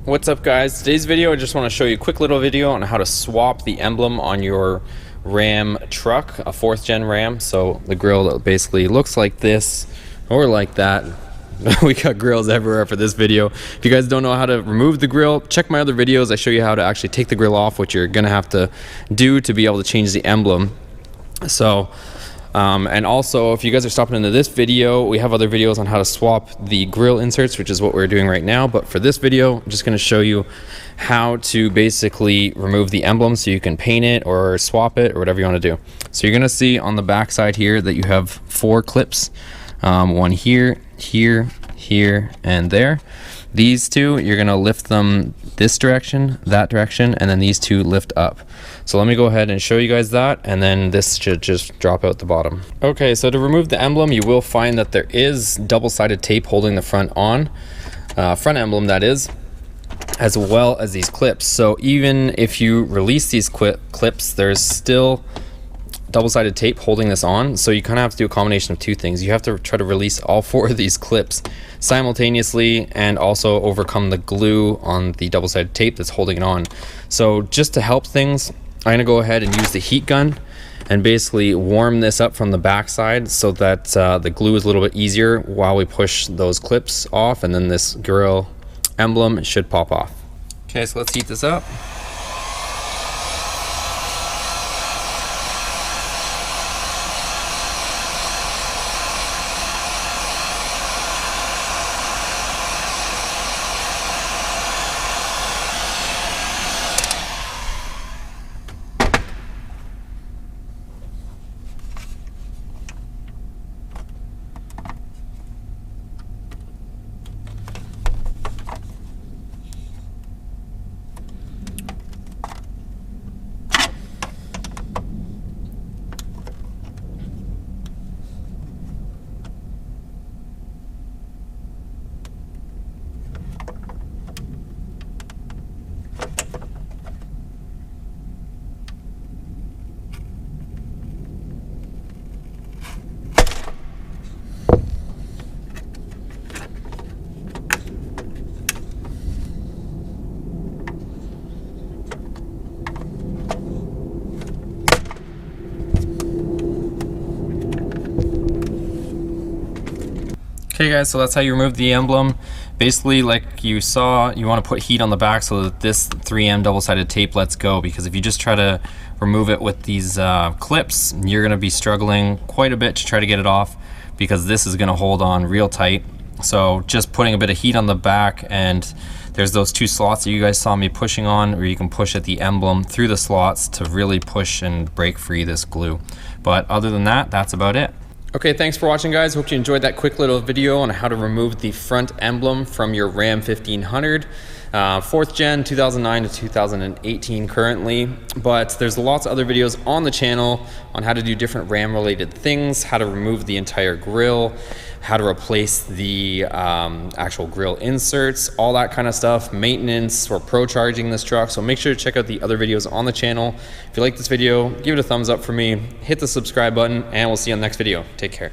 What's up, guys? Today's video, I just want to show you a quick little video on how to swap the emblem on your Ram truck, a 4th gen Ram. So the grill basically looks like this or like that. We got grills everywhere for this video. If you guys don't know how to remove the grill, check my other videos. I show you how to actually take the grill off, which you're gonna have to do to be able to change the emblem. So and also, if you guys are stopping into this video, we have other videos on how to swap the grill inserts, which is what we're doing right now. But for this video, I'm just going to show you how to basically remove the emblem so you can paint it or swap it or whatever you want to do. So you're going to see on the back side here that you have 4 clips, one here, here, here, and there. These 2, you're going to lift them this direction, that direction, and then these 2 lift up. So let me go ahead and show you guys that, and then this should just drop out the bottom. Okay, so to remove the emblem, you will find that there is double-sided tape holding the front on, front emblem that is, as well as these clips. So even if you release these clips, there's still double-sided tape holding this on, so you kind of have to do a combination of 2 things. You have to try to release all 4 of these clips simultaneously and also overcome the glue on the double-sided tape that's holding it on. So just to help things, I'm gonna go ahead and use the heat gun and basically warm this up from the back side so that the glue is a little bit easier while we push those clips off, and then this grill emblem should pop off. Okay, so let's heat this up. Okay guys, so that's how you remove the emblem. Basically, like you saw, you want to put heat on the back so that this 3M double-sided tape lets go, because if you just try to remove it with these clips, you're going to be struggling quite a bit to try to get it off, because this is going to hold on real tight. So just putting a bit of heat on the back, and there's those 2 slots that you guys saw me pushing on, where you can push at the emblem through the slots to really push and break free this glue. But other than that, that's about it. Okay, thanks for watching, guys. Hope you enjoyed that quick little video on how to remove the front emblem from your Ram 1500. 4th gen, 2009 to 2018 currently, but there's lots of other videos on the channel on how to do different Ram related things, how to remove the entire grill, how to replace the actual grill inserts, all that kind of stuff, maintenance or pro charging this truck. So make sure to check out the other videos on the channel. If you like this video, give it a thumbs up for me, hit the subscribe button, and we'll see you on the next video. Take care.